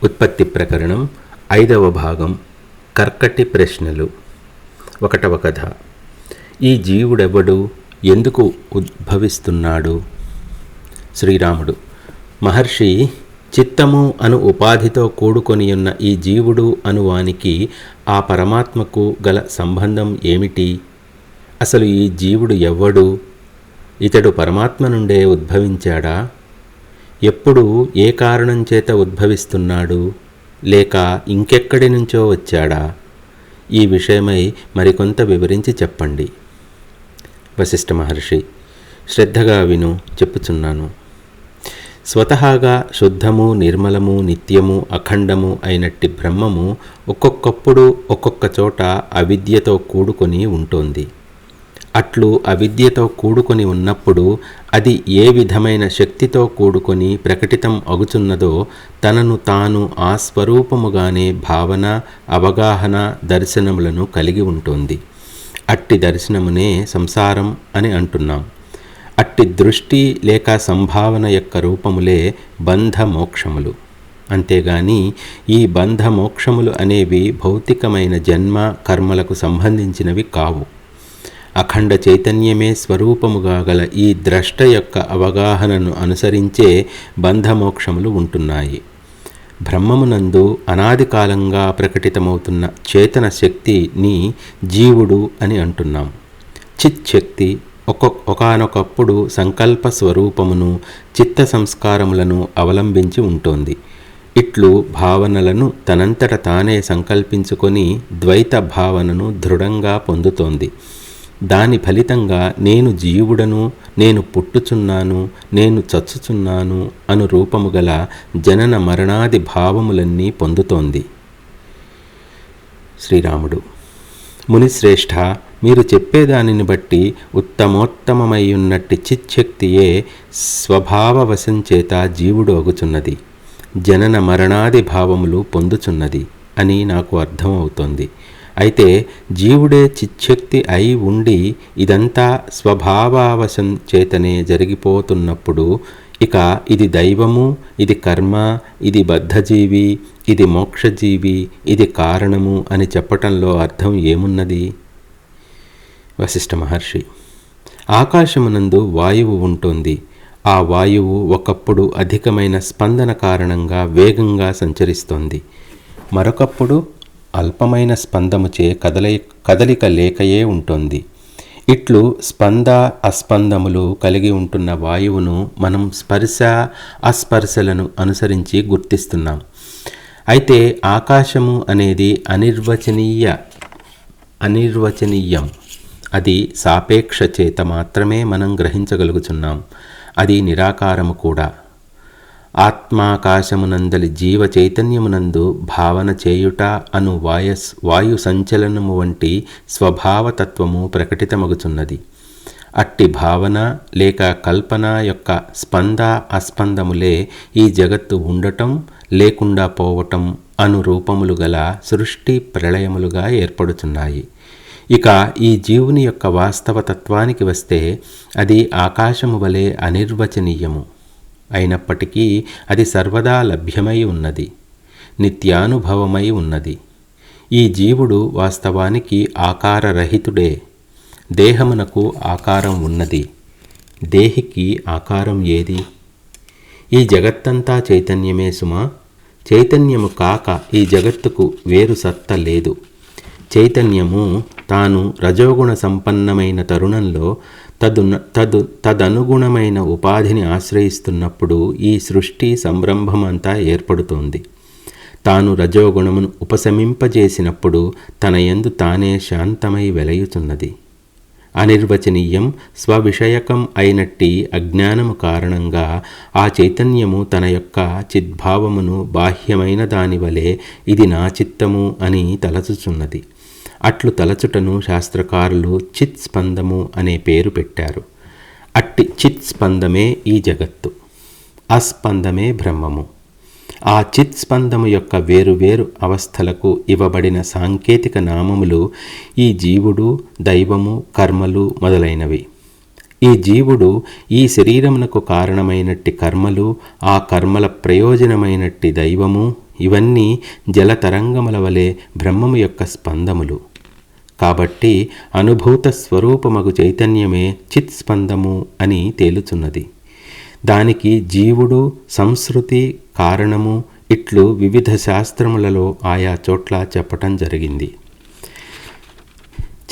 ఉత్పత్తి ప్రకరణం 5వ భాగం కర్కటి ప్రశ్నలు. 1వ కథ. ఈ జీవుడెవడు, ఎందుకు ఉద్భవిస్తున్నాడు? శ్రీరాముడు: మహర్షి, చిత్తము అను ఉపాధితో కూడుకొనియున్న ఈ జీవుడు అనువానికి ఆ పరమాత్మకు గల సంబంధం ఏమిటి? అసలు ఈ జీవుడు ఎవ్వడు? ఇతడు పరమాత్మ నుండే ఉద్భవించాడా? ఎప్పుడు, ఏ కారణం చేత ఉద్భవిస్తున్నాడు? లేక ఇంకెక్కడి నుంచో వచ్చాడా? ఈ విషయమై మరికొంత వివరించి చెప్పండి. వశిష్ఠ మహర్షి: శ్రద్ధగా విను, చెప్పుచున్నాను. స్వతహాగా శుద్ధము, నిర్మలము, నిత్యము, అఖండము అయినట్టి బ్రహ్మము ఒక్కొక్కప్పుడు ఒక్కొక్క చోట అవిద్యతో కూడుకొని ఉంటోంది. అట్లు అవిద్యతో కూడుకొని ఉన్నప్పుడు అది ఏ విధమైన శక్తితో కూడుకొని ప్రకటితం అగుచున్నదో తనను తాను ఆ స్వరూపముగానే భావన, అవగాహన, దర్శనములను కలిగి ఉంటుంది. అట్టి దర్శనమునే సంసారం అని అంటున్నాం. అట్టి దృష్టి లేక సంభావన యొక్క రూపములే బంధ మోక్షములు. అంతేగాని ఈ బంధ మోక్షములు అనేవి భౌతికమైన జన్మ కర్మలకు సంబంధించినవి కావు. అఖండ చైతన్యమే స్వరూపముగా గల ఈ ద్రష్ట యొక్క అవగాహనను అనుసరించే బంధమోక్షములు ఉంటున్నాయి. బ్రహ్మమునందు అనాది కాలంగా ప్రకటితమవుతున్న చేతన శక్తిని జీవుడు అని అంటున్నాం. చిత్ శక్తి ఒకానొకప్పుడు సంకల్ప స్వరూపమును, చిత్త సంస్కారములను అవలంబించి ఉంటుంది. ఇట్లు భావనలను తనంతట తానే సంకల్పించుకొని ద్వైత భావనను దృఢంగా పొందుతోంది. దాని ఫలితంగా నేను జీవుడను, నేను పుట్టుచున్నాను, నేను చచ్చుచున్నాను అను రూపము గల జనన మరణాది భావములన్నీ పొందుతోంది. శ్రీరాముడు: మునిశ్రేష్ఠ, మీరు చెప్పేదానిని బట్టి ఉత్తమోత్తమమైయున్నట్టి చిచ్చక్తియే స్వభావవశం చేత జీవుడు అగుచున్నది, జనన మరణాది భావములు పొందుచున్నది అని నాకు అర్థమవుతోంది. అయితే జీవుడే చిచ్చక్తి అయి ఉండి ఇదంతా స్వభావావశం చేతనే జరిగిపోతున్నప్పుడు ఇక ఇది దైవము, ఇది కర్మ, ఇది బద్ధజీవి, ఇది మోక్షజీవి, ఇది కారణము అని చెప్పటంలో అర్థం ఏమున్నది? వశిష్ఠ మహర్షి: ఆకాశమునందు వాయువు ఉంటుంది. ఆ వాయువు ఒకప్పుడు అధికమైన స్పందన కారణంగా వేగంగా సంచరిస్తోంది. మరొకప్పుడు అల్పమైన స్పందముచే కదలిక లేకయే ఉంటుంది. ఇట్లు స్పంద అస్పందములు కలిగి ఉంటున్న వాయువును మనం స్పర్శ అస్పర్శలను అనుసరించి గుర్తిస్తున్నాం. అయితే ఆకాశము అనేది అనిర్వచనీయం. అది సాపేక్ష చేత మాత్రమే మనం గ్రహించగలుగుతున్నాం. అది నిరాకారము కూడా. ఆత్మాకాశమునందలి జీవ చైతన్యమునందు భావన చేయుట అను వాయు సంచలనము వంటి స్వభావతత్వము ప్రకటితమగుచున్నది. అట్టి భావన లేక కల్పన యొక్క స్పంద అస్పందములే ఈ జగత్తు ఉండటం, లేకుండా పోవటం అను రూపములు గల సృష్టి ప్రళయములుగా ఏర్పడుచున్నాయి. ఇక ఈ జీవుని యొక్క వాస్తవతత్వానికి వస్తే అది ఆకాశము వలె అనిర్వచనీయము అయినప్పటికీ అది సర్వదా లభ్యమై ఉన్నది, నిత్యానుభవమై ఉన్నది. ఈ జీవుడు వాస్తవానికి ఆకారరహితుడే. దేహమునకు ఆకారం ఉన్నది. దేహికి ఆకారం ఏది? ఈ జగత్తంతా చైతన్యమే సుమా. చైతన్యము కాక ఈ జగత్తుకు వేరు సత్త లేదు. చైతన్యము తాను రజోగుణ సంపన్నమైన తరుణంలో తదనుగుణమైన ఉపాధిని ఆశ్రయిస్తున్నప్పుడు ఈ సృష్టి సంరంభమంతా ఏర్పడుతోంది. తాను రజోగుణమును ఉపశమింపజేసినప్పుడు తన యందు తానే శాంతమై వెలయుచున్నది. అనిర్వచనీయం, స్వవిషయకం అయినట్టి అజ్ఞానము కారణంగా ఆ చైతన్యము తన యొక్క చిద్భావమును బాహ్యమైన దాని వలె ఇది నా చిత్తము అని తలచుచున్నది. అట్లు తలచుటను శాస్త్రకారులు చిత్స్పందము అనే పేరు పెట్టారు. అట్టి చిత్స్పందమే ఈ జగత్తు. అస్పందమే బ్రహ్మము. ఆ చిత్స్పందము యొక్క వేరువేరు అవస్థలకు ఇవ్వబడిన సాంకేతిక నామములు ఈ జీవుడు, దైవము, కర్మలు మొదలైనవి. ఈ జీవుడు ఈ శరీరమునకు కారణమైనట్టి కర్మలు, ఆ కర్మల ప్రయోజనమైనట్టి దైవము, ఇవన్నీ జలతరంగముల వలె బ్రహ్మము యొక్క స్పందములు. కాబట్టి అనుభూత స్వరూపమగు చైతన్యమే చిత్స్పందము అని తేలుచున్నది. దానికి జీవుడు, సంస్కృతి, కారణము ఇట్లు వివిధ శాస్త్రములలో ఆయా చోట్ల చెప్పటం జరిగింది.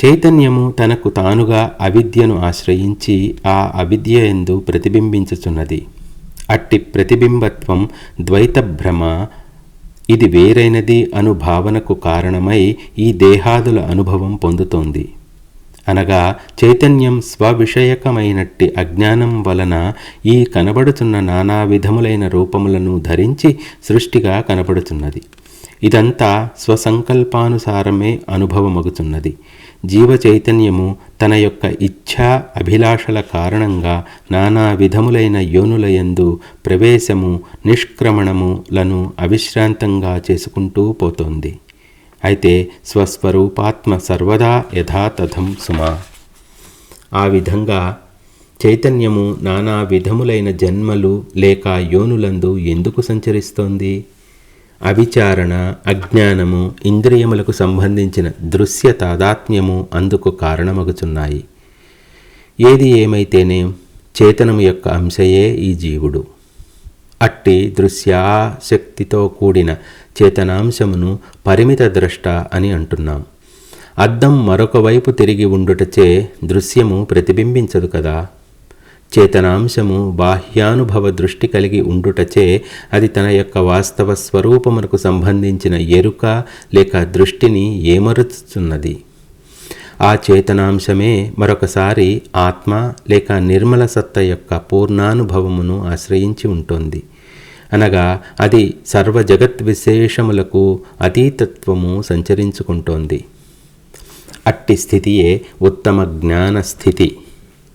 చైతన్యము తనకు తానుగా అవిద్యను ఆశ్రయించి ఆ అవిద్య యందు ప్రతిబింబించుచున్నది. అట్టి ప్రతిబింబత్వం ద్వైత భ్రమ, ఇది వేరైనది అను భావనకు కారణమై ఈ దేహాదుల అనుభవం పొందుతోంది. అనగా చైతన్యం స్వవిషయకమైనట్టి అజ్ఞానం వలన ఈ కనబడుచున్న నానా విధములైన రూపములను ధరించి సృష్టిగా కనబడుచున్నది. ఇదంతా స్వసంకల్పానుసారమే అనుభవమగుచున్నది. జీవ చైతన్యము తన యొక్క ఇచ్ఛా అభిలాషల కారణంగా నానా విధములైన యోనులయందు ప్రవేశము, నిష్క్రమణములను అవిశ్రాంతంగా చేసుకుంటూ పోతోంది. అయితే స్వస్వరూపాత్మ సర్వదా యథాతథం సుమా. ఆ విధంగా చైతన్యము నానా విధములైన జన్మలు లేక యోనులందు ఎందుకు సంచరిస్తోంది? అవిచారణ, అజ్ఞానము, ఇంద్రియములకు సంబంధించిన దృశ్య తాదాత్మ్యము అందుకు కారణమగుచున్నాయి. ఏది ఏమైతేనే చేతనము యొక్క అంశయే ఈ జీవుడు. అట్టి దృశ్యాశక్తితో కూడిన చేతనాంశమును పరిమిత ద్రష్ట అని అంటున్నాం. అద్దం మరొక వైపు తిరిగి ఉండుటచే దృశ్యము ప్రతిబింబించదు కదా. చేతనాంశము బాహ్యానుభవ దృష్టి కలిగి ఉండుటచే అది తన యొక్క వాస్తవ స్వరూపమునకు సంబంధించిన ఎరుక లేక దృష్టిని ఏమరుచుచున్నది. ఆ చేతనాంశమే మరొకసారి ఆత్మ లేక నిర్మల సత్త యొక్క పూర్ణానుభవమును ఆశ్రయించి ఉంటుంది. అనగా అది సర్వ జగత్ విశేషములకు అతీతత్వము సంచరించుకుంటోంది. అట్టి స్థితియే ఉత్తమ జ్ఞాన స్థితి,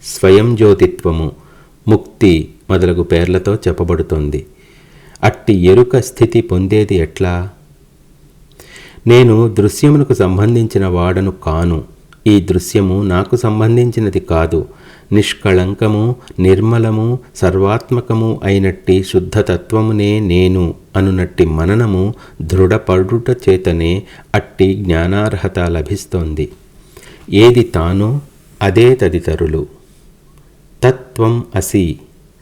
స్వయం జ్యోతిత్వము, ముక్తి మొదలగు పేర్లతో చెప్పబడుతోంది. అట్టి ఎరుక స్థితి పొందేది ఎట్లా? నేను దృశ్యమునకు సంబంధించిన వాడను కాను, ఈ దృశ్యము నాకు సంబంధించినది కాదు, నిష్కళంకము, నిర్మలము, సర్వాత్మకము అయినట్టి శుద్ధతత్వమునే నేను అనునట్టి మననము దృఢపడుట చేతనే అట్టి జ్ఞానార్హత లభిస్తోంది. ఏది తానో అదే తదితరులు. తత్వం అసి,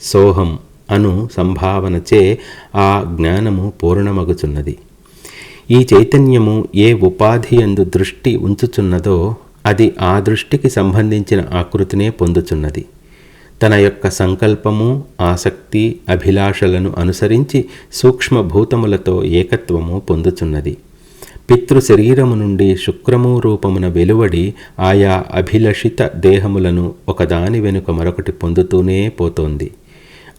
సోహం అను సంభావనచే ఆ జ్ఞానము పూర్ణమగుచున్నది. ఈ చైతన్యము ఏ ఉపాధి యందు దృష్టి ఉంచుచున్నదో అది ఆ దృష్టికి సంబంధించిన ఆకృతినే పొందుచున్నది. తన యొక్క సంకల్పము, ఆసక్తి, అభిలాషలను అనుసరించి సూక్ష్మభూతములతో ఏకత్వము పొందుచున్నది. పితృ శరీరము నుండి శుక్రము రూపమున వెలువడి ఆయా అభిలషిత దేహములను ఒకదాని వెనుక మరొకటి పొందుతూనే పోతోంది.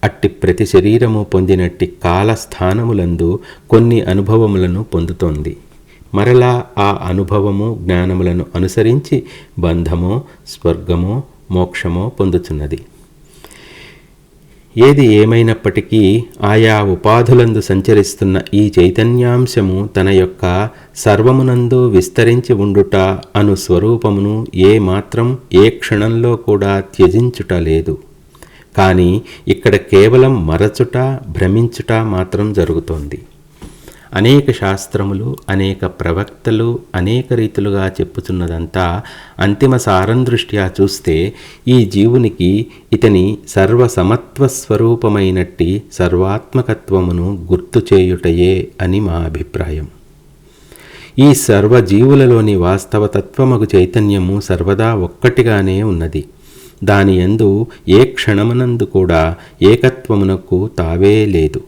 అట్టి ప్రతి శరీరము పొందినట్టి కాలస్థానములందు కొన్ని అనుభవములను పొందుతోంది. మరలా ఆ అనుభవము, జ్ఞానములను అనుసరించి బంధమో, స్వర్గమో, మోక్షమో పొందుచున్నది. ఏది ఏమైనప్పటికీ ఆయా ఉపాధులందు సంచరిస్తున్న ఈ చైతన్యాంశము తన యొక్క సర్వమునందు విస్తరించి ఉండుట అను స్వరూపమును ఏ మాత్రం ఏ క్షణంలో కూడా త్యజించుట లేదు. కానీ ఇక్కడ కేవలం మరచుట, భ్రమించుట మాత్రం జరుగుతోంది. అనేక శాస్త్రములు, అనేక ప్రవక్తలు అనేక రీతులుగా చెప్పుచున్నదంతా అంతిమ సారం దృష్ట్యా చూస్తే ఈ జీవునికి ఇతని సర్వసమత్వ స్వరూపమైనట్టి సర్వాత్మకత్వమును గుర్తు చేయుటయే అని మా అభిప్రాయం. ఈ సర్వజీవులలోని వాస్తవతత్వమగు చైతన్యము సర్వదా ఒక్కటిగానే ఉన్నది. దాని యందు ఏ క్షణమునందు కూడా ఏకత్వమునకు తావే లేదు.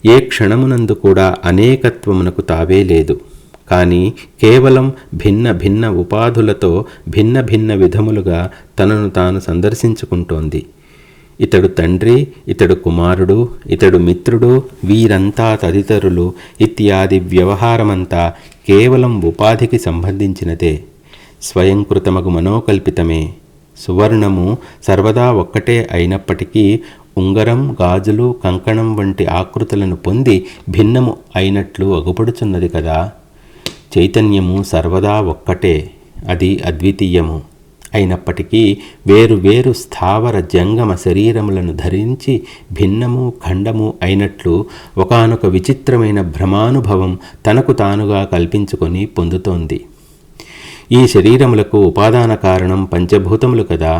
ఏ క్షణమునందు కూడా అనేకత్వమునకు తావే లేదు. కానీ కేవలం భిన్న భిన్న ఉపాధులతో భిన్న భిన్న విధములుగా తనను తాను సందర్శించుకుంటోంది. ఇతడు తండ్రి, ఇతడు కుమారుడు, ఇతడు మిత్రుడు, వీరంతా తదితరులు ఇత్యాది వ్యవహారమంతా కేవలం ఉపాధికి సంబంధించినదే. స్వయంకృతమగు మనోకల్పితమే. సువర్ణము సర్వదా ఒక్కటే అయినప్పటికీ ఉంగరం, గాజులు, కంకణం వంటి ఆకృతులను పొంది భిన్నము అయినట్లు అగుపడుచున్నది కదా. చైతన్యము సర్వదా ఒక్కటే, అది అద్వితీయము. అయినప్పటికీ వేరు వేరు స్థావర జంగమ శరీరములను ధరించి భిన్నము ఖండము అయినట్లు ఒకానొక విచిత్రమైన భ్రమానుభవం తనకు తానుగా కల్పించుకొని పొందుతోంది. ఈ శరీరములకు ఉపాదాన కారణం పంచభూతములు కదా.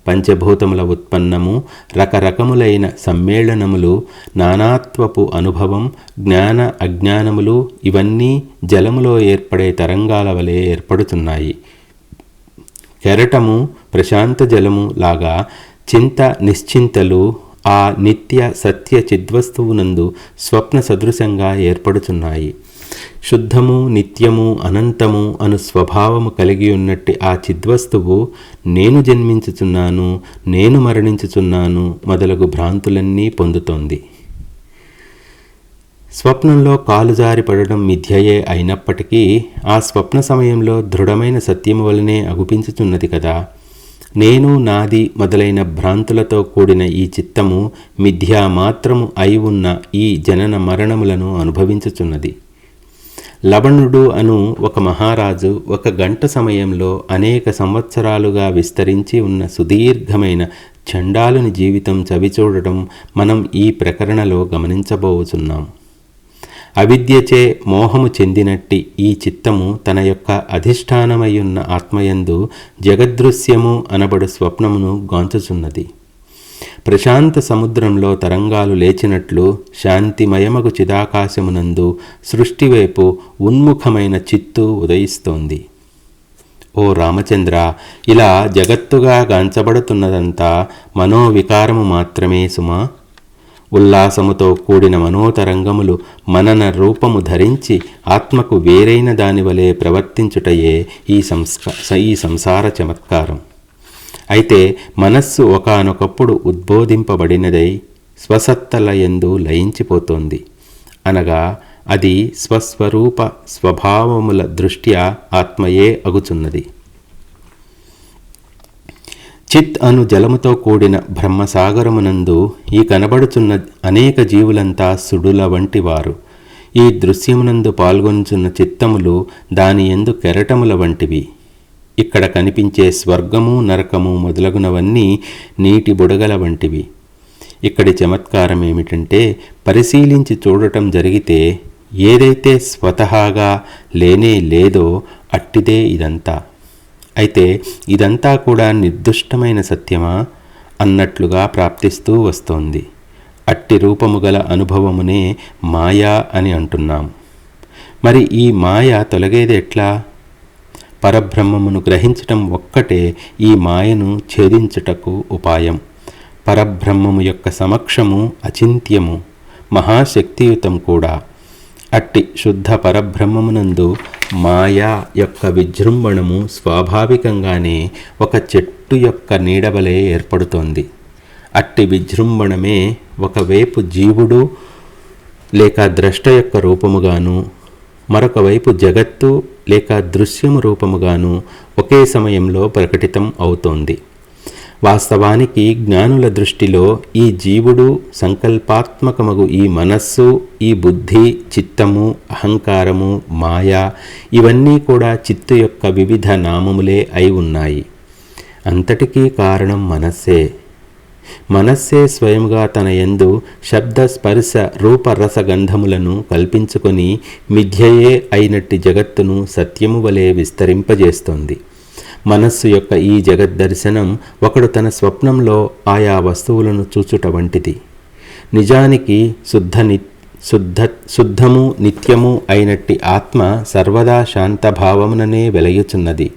పంచభూతముల ఉత్పన్నము రకరకములైన సమ్మేళనములు, నానాత్వపు అనుభవం, జ్ఞాన అజ్ఞానములు ఇవన్నీ జలములో ఏర్పడే తరంగాల వలె ఏర్పడుతున్నాయి. కెరటము, ప్రశాంత జలము లాగా చింత నిశ్చింతలు ఆ నిత్య సత్య చిద్వస్తువునందు స్వప్న సదృశంగా ఏర్పడుచున్నాయి. శుద్ధము, నిత్యము, అనంతము అను స్వభావము కలిగి ఉన్నట్టి ఆ చిద్వస్తువు నేను జన్మించుచున్నాను, నేను మరణించుచున్నాను మొదలగు భ్రాంతులన్నీ పొందుతోంది. స్వప్నంలో కాలు జారి పడడం మిథ్యయే అయినప్పటికీ ఆ స్వప్న సమయంలో దృఢమైన సత్యము వలనే అగుపించుచున్నది కదా. నేను, నాది మొదలైన భ్రాంతులతో కూడిన ఈ చిత్తము మిథ్యా మాత్రము అయి ఉన్న ఈ జనన మరణములను అనుభవించుచున్నది. లవణుడు అను ఒక మహారాజు ఒక గంట సమయంలో అనేక సంవత్సరాలుగా విస్తరించి ఉన్న సుదీర్ఘమైన చండాలుని జీవితం చవిచూడటం మనం ఈ ప్రకరణలో గమనించబోచున్నాం. అవిద్యచే మోహము చెందినట్టి ఈ చిత్తము తన యొక్క అధిష్టానమయ్యున్న ఆత్మయందు జగదృశ్యము అనబడు స్వప్నమును గాంచుచున్నది. ప్రశాంత సముద్రంలో తరంగాలు లేచినట్లు శాంతిమయమగు చిదాకాశమునందు సృష్టివైపు ఉన్ముఖమైన చిత్తు ఉదయిస్తోంది. ఓ రామచంద్ర, ఇలా జగత్తుగా గాంచబడుతున్నదంతా మనోవికారము మాత్రమే సుమా. ఉల్లాసముతో కూడిన మనోతరంగములు మనన రూపము ధరించి ఆత్మకు వేరైన దానివలే ప్రవర్తించుటయే ఈ సంసార చమత్కారం. అయితే మనస్సు ఒకానొకప్పుడు ఉద్బోధింపబడినదై స్వసత్తలయందు లయించిపోతోంది. అనగా అది స్వస్వరూప స్వభావముల దృష్ట్యా ఆత్మయే అగుచున్నది. చిత్ అను జలముతో కూడిన బ్రహ్మసాగరమునందు ఈ కనబడుచున్న అనేక జీవులంతా సుడుల వంటి వారు. ఈ దృశ్యమునందు పాల్గొనుచున్న చిత్తములు దాని యందు కెరటముల వంటివి. ఇక్కడ కనిపించే స్వర్గము, నరకము మొదలగునవన్నీ నీటి బుడగల వంటివి. ఇక్కడి చమత్కారం ఏమిటంటే, పరిశీలించి చూడటం జరిగితే ఏదైతే స్వతహాగా లేనే లేదో అట్టిదే ఇదంతా. అయితే ఇదంతా కూడా నిర్దుష్టమైన సత్యమా అన్నట్లుగా ప్రాప్తిస్తూ వస్తోంది. అట్టి రూపము గల అనుభవమునే మాయా అని అంటున్నాం. మరి ఈ మాయ తొలగేది ఎట్లా? పరబ్రహ్మమును గ్రహించటం ఒక్కటే ఈ మాయను ఛేదించుటకు ఉపాయం. పరబ్రహ్మము యొక్క సమక్షము అచింత్యము, మహాశక్తియుతం కూడా. అట్టి శుద్ధ పరబ్రహ్మమునందు మాయా యొక్క విజృంభణము స్వాభావికంగానే ఒక చెట్టు యొక్క నీడవలే ఏర్పడుతోంది. అట్టి విజృంభణమే ఒకవైపు జీవుడు లేక ద్రష్ట యొక్క రూపముగాను, మరొక వైపు జగత్తు లేక దృశ్యము రూపముగాను ఒకే సమయంలో ప్రకటితం అవుతోంది. వాస్తవానికి జ్ఞానుల దృష్టిలో ఈ జీవుడు, సంకల్పాత్మకమగు ఈ మనస్సు, ఈ బుద్ధి, చిత్తము, అహంకారము, మాయా ఇవన్నీ కూడా చిత్తు యొక్క వివిధ నామములే అయి ఉన్నాయి. అంతటికీ కారణం మనస్సే. మనస్సే స్వయముగా తన యందు శబ్ద స్పర్శ రూపరస గంధములను కల్పించుకొని మిథ్యయే అయినట్టి జగత్తును సత్యము వలె విస్తరింపజేస్తోంది. మనస్సు యొక్క ఈ జగద్దర్శనం ఒకడు తన స్వప్నంలో ఆయా వస్తువులను చూచుట వంటిది. నిజానికి శుద్ధము నిత్యము అయినట్టి ఆత్మ సర్వదా శాంతభావముననే వెలయుచున్నది.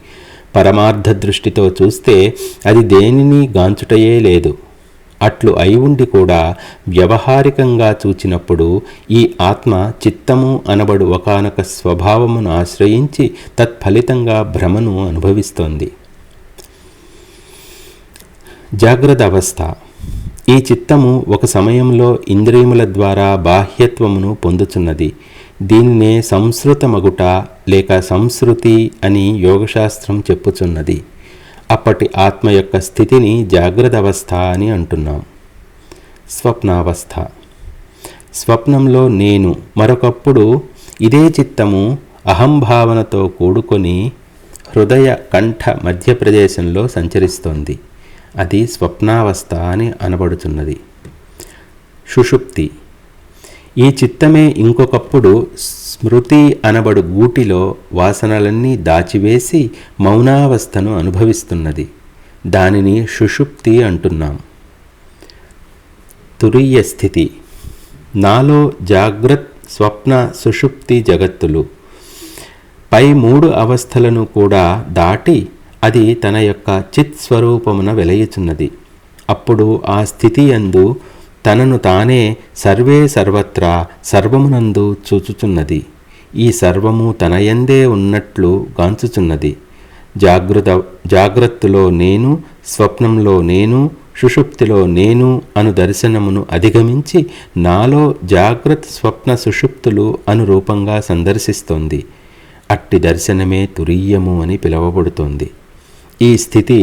పరమార్థ దృష్టితో చూస్తే అది దేనిని గాంచుటయే లేదు. అట్లు అయి ఉండి కూడా వ్యవహారికంగా చూచినప్పుడు ఈ ఆత్మ చిత్తము అనబడు ఒకానొక స్వభావమును ఆశ్రయించి తత్ఫలితంగా భ్రమను అనుభవిస్తోంది. జాగ్రత్త అవస్థ. ఈ చిత్తము ఒక సమయంలో ఇంద్రియముల ద్వారా బాహ్యత్వమును పొందుచున్నది. దీనినే సంస్కృతమగుట లేక సంస్కృతి అని యోగశాస్త్రం చెప్పుచున్నది. అప్పటి ఆత్మ యొక్క స్థితిని జాగ్రత్త అవస్థ అని అంటున్నాం. స్వప్నావస్థ. స్వప్నంలో మరొకప్పుడు ఇదే చిత్తము అహంభావనతో కూడుకొని హృదయ కంఠ మధ్య ప్రదేశంలో సంచరిస్తోంది. అది స్వప్నావస్థ అని అనబడుతున్నది. సుషుప్తి. ఈ చిత్తమే ఇంకొకప్పుడు స్మృతి అనబడు గూటిలో వాసనలన్నీ దాచివేసి మౌనావస్థను అనుభవిస్తున్నది. దానిని సుషుప్తి అంటున్నాం. తురీయ స్థితి. నాలో జాగ్రత్, స్వప్న, సుషుప్తి జగత్తులు పై 3 అవస్థలను కూడా దాటి అది తన యొక్క చిత్ స్వరూపమున వెలయుచున్నది. అప్పుడు ఆ స్థితి యందు తనను తానే సర్వే సర్వత్రా సర్వమునందు చూచుచున్నది. ఈ సర్వము తనయందే ఉన్నట్లు గాంచుచున్నది. జాగ్రత్తలో నేను, స్వప్నంలో నేను, సుషుప్తిలో నేను అను దర్శనమును అధిగమించి నాలో జాగ్రత్త, స్వప్న, సుషుప్తులు అను రూపంగా సందర్శిస్తోంది. అట్టి దర్శనమే తురీయము అని పిలువబడుతోంది. ఈ స్థితి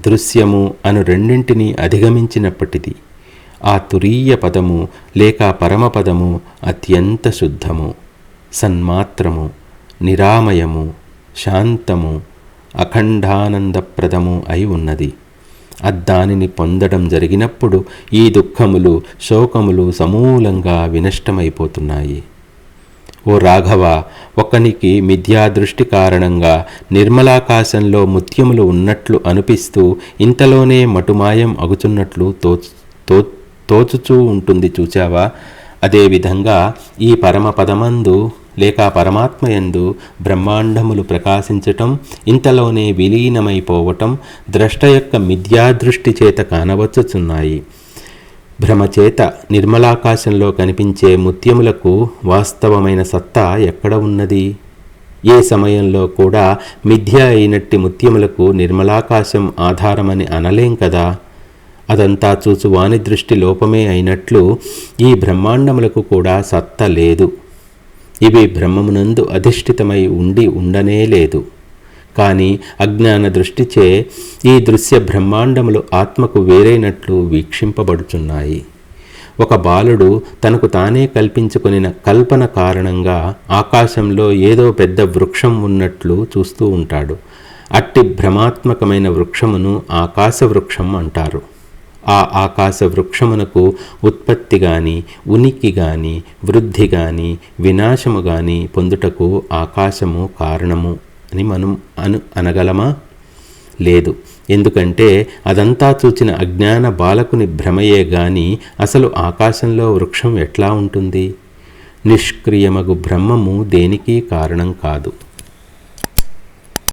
దృశ్యము అను రెండింటినీ అధిగమించినప్పటిది. ఆ తురీయ పదము లేక పరమపదము అత్యంత శుద్ధము, సన్మాత్రము, నిరామయము, శాంతము, అఖండానందప్రదము అయి ఉన్నది. దానిని పొందడం జరిగినప్పుడు ఈ దుఃఖములు, శోకములు సమూలంగా వినష్టమైపోతున్నాయి. ఓ రాఘవ, ఒకనికి మిథ్యాదృష్టి కారణంగా నిర్మలాకాశంలో ముత్యములు ఉన్నట్లు అనిపిస్తూ ఇంతలోనే మటుమాయం అగుచున్నట్లు తోచుచూ ఉంటుంది చూచావా? అదేవిధంగా ఈ పరమపదమందు లేక పరమాత్మయందు బ్రహ్మాండములు ప్రకాశించటం, ఇంతలోనే విలీనమైపోవటం ద్రష్ట యొక్క మిథ్యాదృష్టి చేత కానవచ్చుచున్నాయి. భ్రమచేత నిర్మలాకాశంలో కనిపించే ముత్యములకు వాస్తవమైన సత్తా ఎక్కడ ఉన్నది? ఏ సమయంలో కూడా మిథ్య అయినట్టి ముత్యములకు నిర్మలాకాశం ఆధారమని అనలేం కదా. అదంతా చూచు వాని దృష్టి లోపమే అయినట్లు ఈ బ్రహ్మాండములకు కూడా సత్త లేదు. ఇవి బ్రహ్మమునందు అధిష్ఠితమై ఉండనే లేదు. కానీ అజ్ఞాన దృష్టిచే ఈ దృశ్య బ్రహ్మాండములు ఆత్మకు వేరైనట్లు వీక్షింపబడుచున్నాయి. ఒక బాలుడు తనకు తానే కల్పించుకొనిన కల్పన కారణంగా ఆకాశంలో ఏదో పెద్ద వృక్షం ఉన్నట్లు చూస్తూ ఉంటాడు. అట్టి భ్రమాత్మకమైన వృక్షమును ఆకాశ వృక్షం అంటారు. ఆ ఆకాశ వృక్షమునకు ఉత్పత్తి గాని, ఉనికి గాని, వృద్ధి గాని, వినాశము గాని పొందుటకు ఆకాశము కారణము అని మనం అనగలమా? లేదు. ఎందుకంటే అదంతా చూచిన అజ్ఞాన బాలకుని భ్రమయే గాని అసలు ఆకాశంలో వృక్షం ఎట్లా ఉంటుంది? నిష్క్రియమగు బ్రహ్మము దేనికి కారణం కాదు.